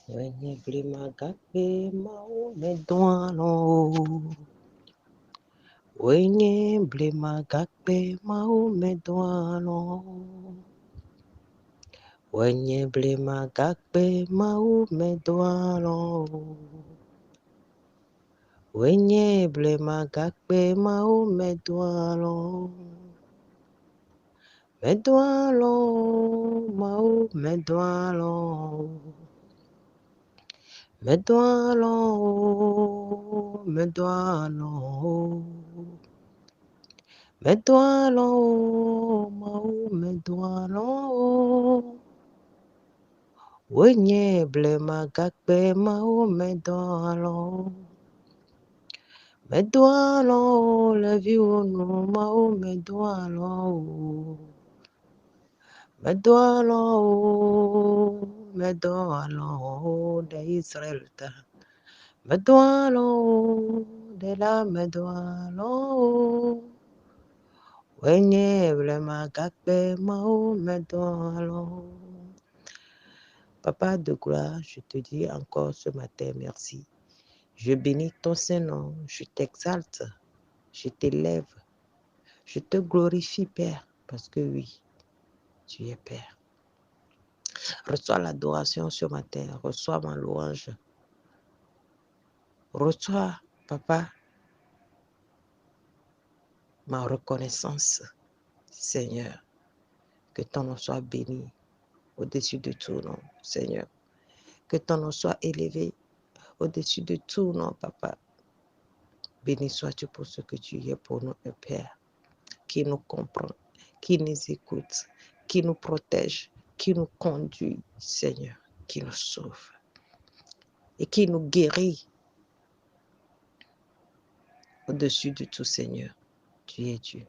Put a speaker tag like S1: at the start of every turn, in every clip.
S1: Wenye blima gakbe mau medwano. Wenye blima gakbe mau medwano. Wenye blima gakbe mau medwano. Wenye blima gakbe mau medwano. Medwano mau medwano. Medwano, medwano, medwano, mau medwano. Wenye blema gakbe mau medwano. Medwano, leviunu mau medwano. Medwano, medwano, de Israel ta. Medwano, de la medwano. Wenye blema gakbe mau medwano. Papa de gloire, je te dis encore ce matin merci. Je bénis ton Saint-Nom, je t'exalte, je t'élève, je te glorifie, Père, parce que oui, tu es Père. Reçois l'adoration ce matin, reçois ma louange. Reçois, Papa, ma reconnaissance, Seigneur. Que ton nom soit béni au-dessus de tout nom, Seigneur. Que ton nom soit élevé au-dessus de tout nom, Papa. Béni sois-tu pour ce que tu es pour nous, un Père, qui nous comprend, qui nous écoute, qui nous protège, qui nous conduit, Seigneur, qui nous sauve et qui nous guérit au-dessus de tout, Seigneur. Tu es Dieu.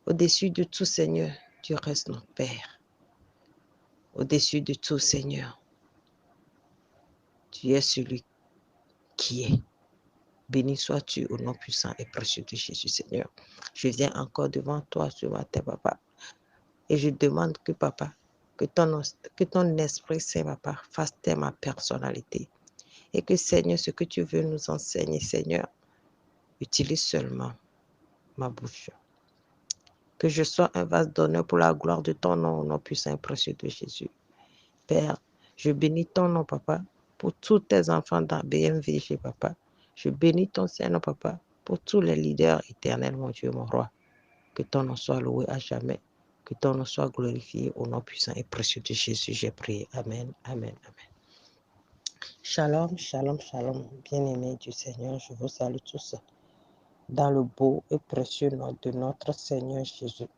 S1: Au-dessus de tout, Seigneur, tu restes notre Père. Au-dessus de tout, Seigneur, tu es celui qui est. Béni sois-tu au nom puissant et précieux de Jésus, Seigneur. Je viens encore devant toi ce matin, Papa. Et je demande que, Papa, que ton Esprit Saint, Papa, fasse taire ma personnalité. Et que, Seigneur, ce que tu veux nous enseigner, Seigneur, utilise seulement ma bouche. Que je sois un vase d'honneur pour la gloire de ton nom, au nom puissant et précieux de Jésus. Père, je bénis ton nom, Papa, pour tous tes enfants dans BMVG, Papa. Je bénis ton Seigneur, Papa, pour tous les leaders éternels, mon Dieu, mon roi. Que ton nom soit loué à jamais. Que ton nom soit glorifié au nom puissant et précieux de Jésus. J'ai prié. Amen, amen, amen. Shalom, shalom, shalom. Bien-aimés du Seigneur, je vous salue tous dans le beau et précieux nom de notre Seigneur Jésus.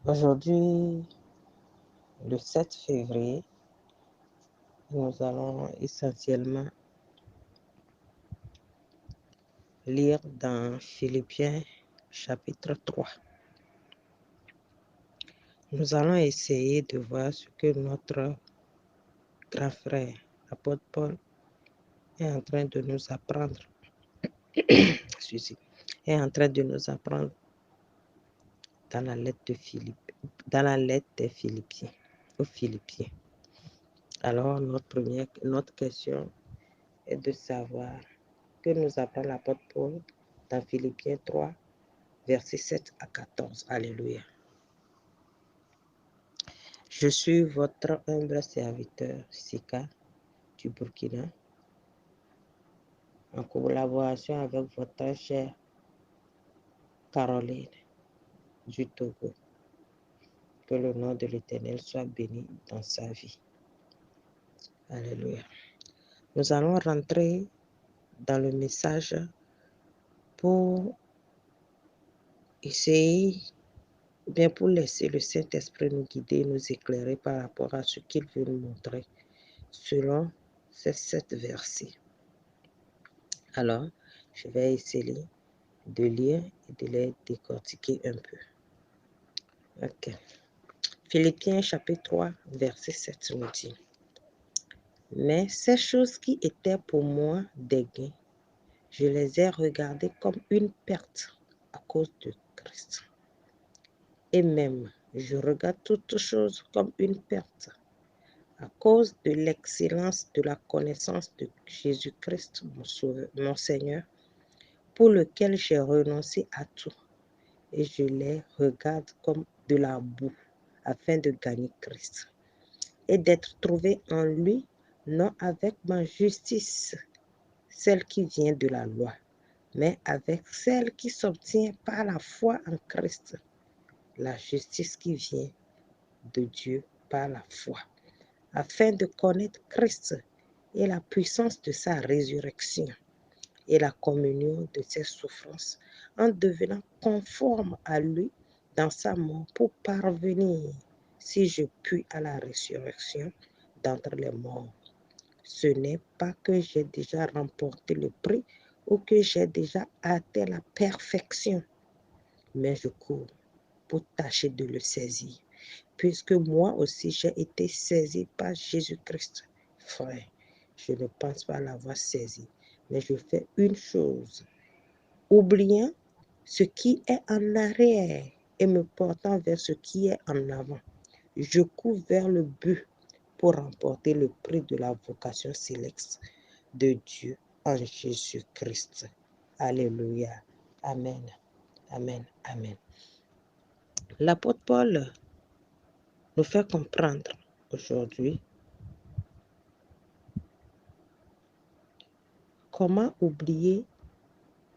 S1: Aujourd'hui, le 7 février, nous allons essentiellement lire dans Philippiens chapitre 3. Nous allons essayer de voir ce que notre grand frère, l'apôtre Paul, est en train de nous apprendre. Est en train de nous apprendre dans la lettre de des Philippiens, aux Philippiens. Alors, notre question est de savoir que nous apprend l'apôtre Paul dans Philippiens 3, versets 7 à 14. Alléluia. Je suis votre humble serviteur, Sika, du Burkina, en collaboration avec votre chère Caroline, du Togo. Que le nom de l'Éternel soit béni dans sa vie. Alléluia. Nous allons rentrer dans le message pour essayer, bien pour laisser le Saint-Esprit nous guider, nous éclairer par rapport à ce qu'il veut nous montrer selon ces 7 versets. Alors, je vais essayer de lire et de les décortiquer un peu. Ok. Philippiens chapitre 3, verset 7 nous dit: Mais ces choses qui étaient pour moi des gains, je les ai regardées comme une perte à cause de Christ. Et même, Je regarde toutes choses comme une perte à cause de l'excellence de la connaissance de Jésus-Christ, mon Seigneur, pour lequel j'ai renoncé à tout. Et je les regarde comme de la boue, afin de gagner Christ. Et d'être trouvé en lui, non avec ma justice, celle qui vient de la loi, mais avec celle qui s'obtient par la foi en Christ, la justice qui vient de Dieu par la foi, afin de connaître Christ et la puissance de sa résurrection et la communion de ses souffrances, en devenant conforme à lui dans sa mort pour parvenir, si je puis, à la résurrection d'entre les morts. Ce n'est pas que j'ai déjà remporté le prix ou que j'ai déjà atteint la perfection, mais je cours pour tâcher de le saisir, puisque moi aussi j'ai été saisi par Jésus-Christ. Frère, je ne pense pas l'avoir saisi, mais je fais une chose, oubliant ce qui est en arrière et me portant vers ce qui est en avant. Je cours vers le but pour remporter le prix de la vocation céleste de Dieu en Jésus-Christ. Alléluia. Amen. Amen. Amen. L'apôtre Paul nous fait comprendre aujourd'hui comment oublier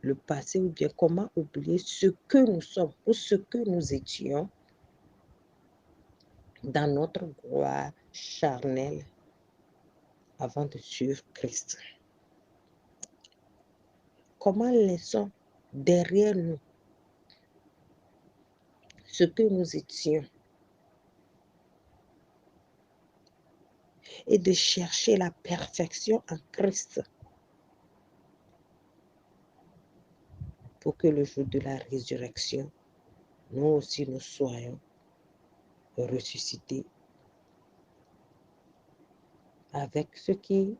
S1: le passé ou bien comment oublier ce que nous sommes ou ce que nous étions dans notre gloire charnelle avant de suivre Christ. Comment laissons derrière nous ce que nous étions et de chercher la perfection en Christ pour que le jour de la résurrection, nous aussi nous soyons ressuscités avec ceux qui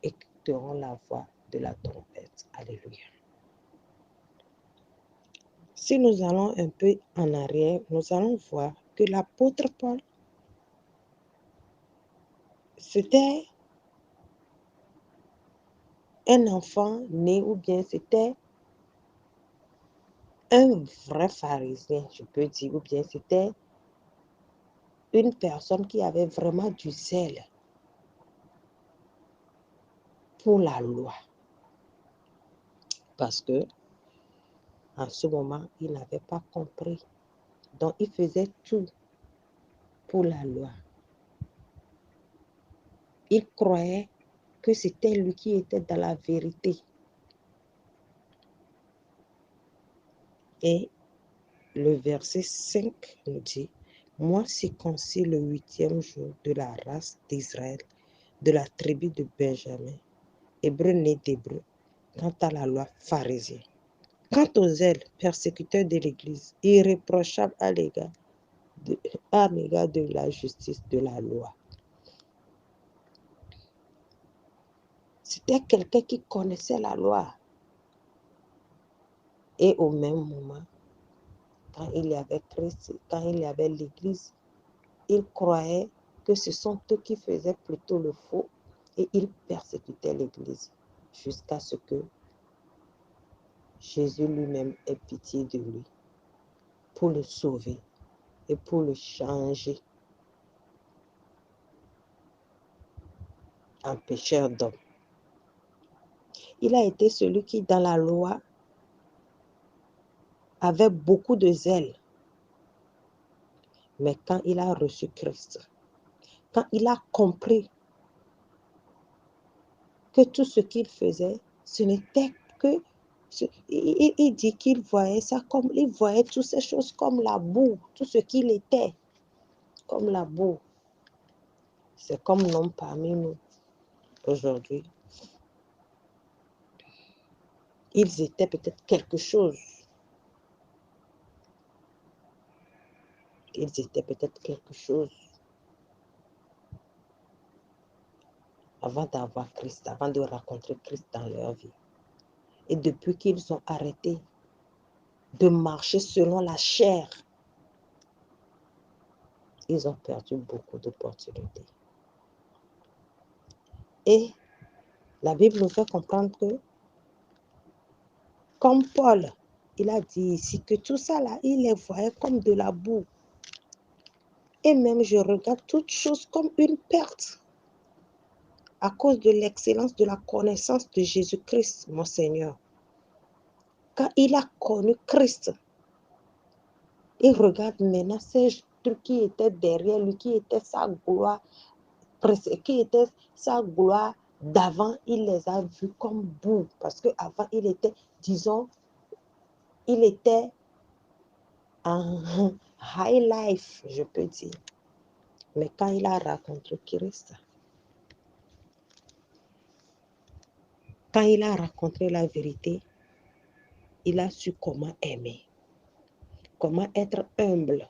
S1: écouteront la voix de la trompette. Alléluia. Si nous allons un peu en arrière, nous allons voir que l'apôtre Paul, c'était un enfant né ou bien c'était un vrai pharisien, je peux dire, ou bien c'était une personne qui avait vraiment du zèle pour la loi. Parce que en ce moment, il n'avait pas compris. Donc, il faisait tout pour la loi. Il croyait que c'était lui qui était dans la vérité. Et le verset 5 nous dit, « Moi circoncis le 8e jour de la race d'Israël, de la tribu de Benjamin, hébreu né d'hébreu, quant à la loi pharisienne. Quant aux zèles, persécuteurs de l'Église, irréprochables à l'égard de la justice de la loi. » C'était quelqu'un qui connaissait la loi. Et au même moment, quand il y avait Christ, quand il y avait l'Église, il croyait que ce sont eux qui faisaient plutôt le faux et il persécutait l'Église jusqu'à ce que Jésus lui-même ait pitié de lui pour le sauver et pour le changer en pécheur d'homme. Il a été celui qui, dans la loi, avait beaucoup de zèle. Mais quand il a reçu Christ, quand il a compris que tout ce qu'il faisait, ce n'était que... Il dit qu'il voyait ça comme... Il voyait toutes ces choses comme la boue, tout ce qu'il était, comme la boue. C'est comme l'homme parmi nous aujourd'hui. Ils étaient peut-être quelque chose. Ils étaient peut-être quelque chose avant d'avoir Christ, avant de rencontrer Christ dans leur vie. Et depuis qu'ils ont arrêté de marcher selon la chair, ils ont perdu beaucoup d'opportunités. Et la Bible nous fait comprendre que, comme Paul, il a dit ici que tout ça là, il les voyait comme de la boue. Et même je regarde toutes choses comme une perte à cause de l'excellence de la connaissance de Jésus-Christ, mon Seigneur. Quand il a connu Christ, il regarde maintenant ces trucs qui étaient derrière lui, qui étaient sa gloire, qui étaient sa gloire d'avant, il les a vus comme boue. Parce qu'avant, il était, disons, il était en high life, je peux dire. Mais quand il a rencontré Christ, quand il a rencontré la vérité, il a su comment aimer, comment être humble.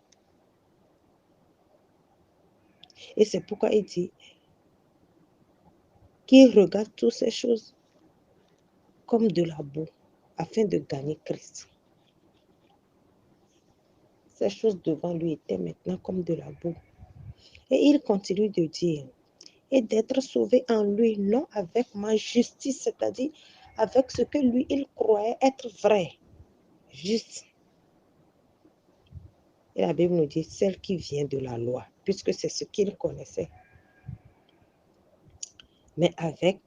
S1: Et c'est pourquoi il dit qu'il regarde toutes ces choses comme de la boue afin de gagner Christ. Ces choses devant lui étaient maintenant comme de la boue. Et il continue de dire, et d'être sauvé en lui, non avec ma justice, c'est-à-dire avec ce que lui, il croyait être vrai, juste. Et la Bible nous dit, celle qui vient de la loi, puisque c'est ce qu'il connaissait. Mais avec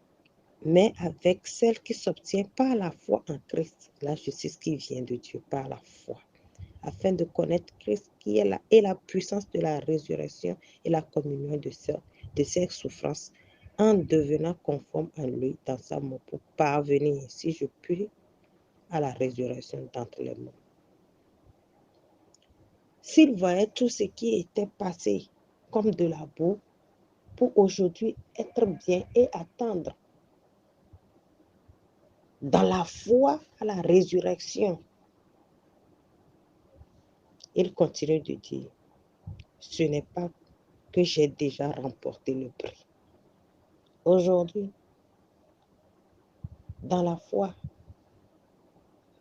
S1: celle qui s'obtient par la foi en Christ, la justice qui vient de Dieu par la foi, afin de connaître Christ qui est et la puissance de la résurrection et la communion de ses souffrances, en devenant conforme à lui dans sa mort, pour parvenir, si je puis, à la résurrection d'entre les morts. S'il voyait tout ce qui était passé comme de la boue, pour aujourd'hui être bien et attendre dans la foi à la résurrection, il continue de dire, ce n'est pas que j'ai déjà remporté le prix. Aujourd'hui, dans la foi,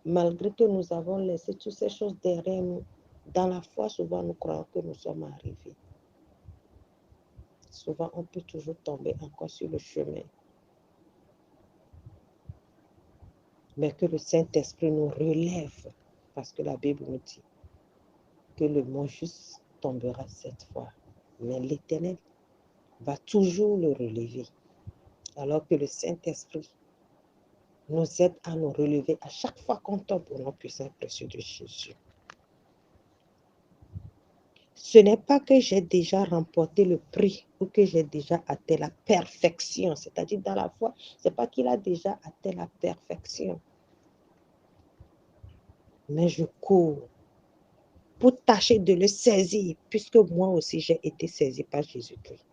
S1: malgré que nous avons laissé toutes ces choses derrière nous, dans la foi, souvent nous croyons que nous sommes arrivés. Souvent, on peut toujours tomber encore sur le chemin. Mais que le Saint-Esprit nous relève, parce que la Bible nous dit que le mot juste tombera 7 fois. Mais l'Éternel va toujours le relever. Alors que le Saint-Esprit nous aide à nous relever à chaque fois qu'on tombe au nom puissant et précieux de Jésus. Ce n'est pas que j'ai déjà remporté le prix ou que j'ai déjà atteint la perfection. C'est-à-dire dans la foi, ce n'est pas qu'il a déjà atteint la perfection. Mais je cours pour tâcher de le saisir, puisque moi aussi j'ai été saisi par Jésus-Christ.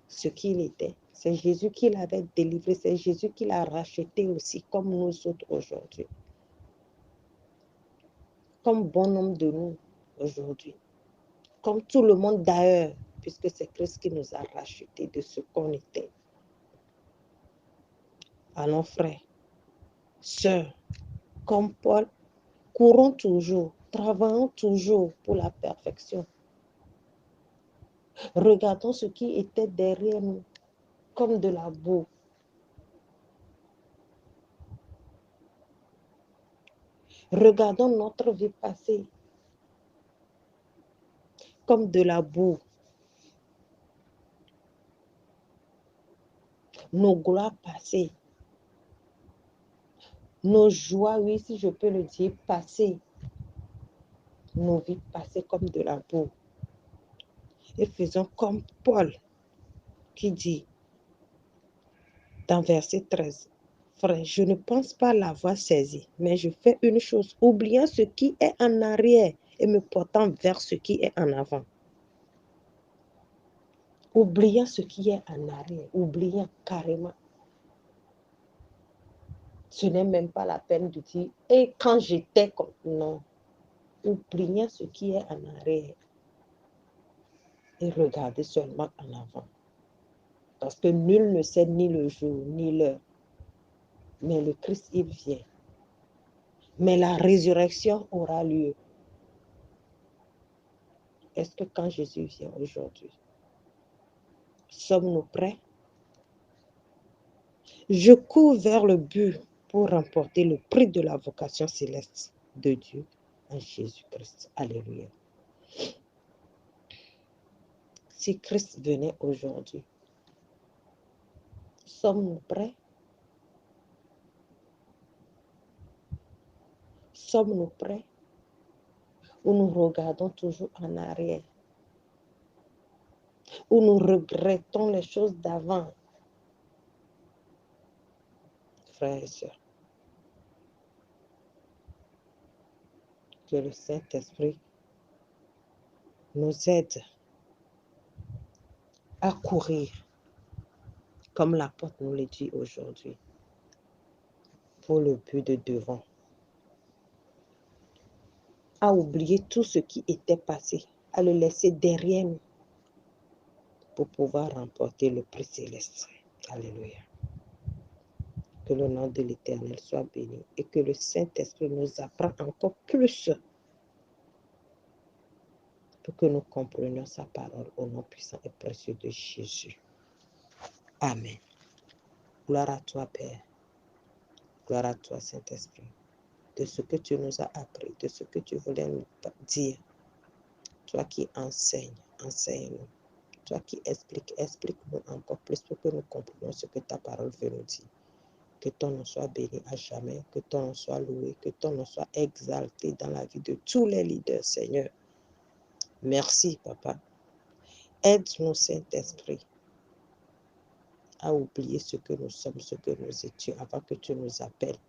S1: Ce qu'il était, c'est Jésus qui l'avait délivré, c'est Jésus qui l'a racheté aussi, comme nous autres aujourd'hui. Comme bon nombre de nous aujourd'hui. Comme tout le monde d'ailleurs, puisque c'est Christ qui nous a rachetés de ce qu'on était. Allons frères, sœurs, comme Paul, courons toujours, travaillons toujours pour la perfection. Regardons ce qui était derrière nous, comme de la boue. Regardons notre vie passée, comme de la boue. Nos gloires passées, nos joies, oui, si je peux le dire, passées, nos vies passées comme de la boue. Et faisons comme Paul qui dit dans verset 13, frère, je ne pense pas l'avoir saisi, mais je fais une chose, oubliant ce qui est en arrière et me portant vers ce qui est en avant. Oubliant ce qui est en arrière, oubliant carrément. Ce n'est même pas la peine de dire, et quand j'étais comme... Non. Oubliant ce qui est en arrière et regarder seulement en avant. Parce que nul ne sait ni le jour, ni l'heure. Mais le Christ, il vient. Mais la résurrection aura lieu. Est-ce que quand Jésus vient aujourd'hui, sommes-nous prêts? Je cours vers le but pour remporter le prix de la vocation céleste de Dieu en Jésus-Christ. Alléluia. Si Christ venait aujourd'hui, sommes-nous prêts? Sommes-nous prêts? Ou nous regardons toujours en arrière? Ou nous regrettons les choses d'avant? Frères et sœurs, que le Saint-Esprit nous aide à courir, comme l'apôtre nous le dit aujourd'hui, pour le but de devant, à oublier tout ce qui était passé, à le laisser derrière nous pour pouvoir remporter le prix céleste. Alléluia. Que le nom de l'Éternel soit béni et que le Saint-Esprit nous apprend encore plus pour que nous comprenions sa parole au nom puissant et précieux de Jésus. Amen. Gloire à toi, Père. Gloire à toi, Saint-Esprit, de ce que tu nous as appris, de ce que tu voulais nous dire. Toi qui enseignes, enseigne-nous. Toi qui expliques, explique-nous encore plus pour que nous comprenions ce que ta parole veut nous dire. Que ton nom soit béni à jamais, que ton nom soit loué, que ton nom soit exalté dans la vie de tous les leaders, Seigneur. Merci, Papa. Aide-nous, Saint-Esprit, à oublier ce que nous sommes, ce que nous étions, avant que tu nous appelles.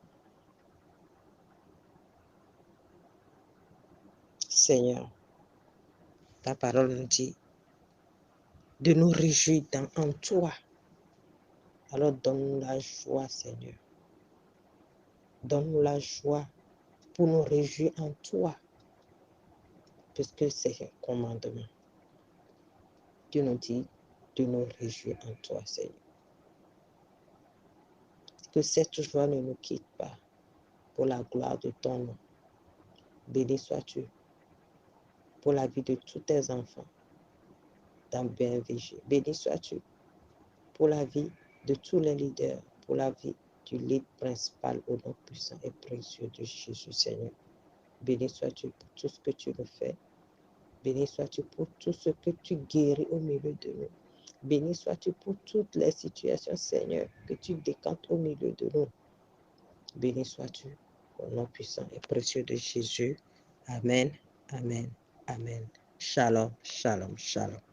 S1: Seigneur, ta parole nous dit de nous réjouir en toi. Alors donne-nous la joie, Seigneur. Donne-nous la joie pour nous réjouir en toi, puisque c'est un commandement. Tu nous dis de nous réjouir en toi, Seigneur. Que cette joie ne nous quitte pas pour la gloire de ton nom. Béni sois-tu pour la vie de tous tes enfants dans BNVG. Béni sois-tu pour la vie de tous les leaders, pour la vie du lead principal au nom puissant et précieux de Jésus, Seigneur. Béni sois-tu pour tout ce que tu nous fais. Béni sois-tu pour tout ce que tu guéris au milieu de nous. Béni sois-tu pour toutes les situations, Seigneur, que tu décantes au milieu de nous. Béni sois-tu au nom puissant et précieux de Jésus. Amen, amen, amen. Shalom, shalom, shalom.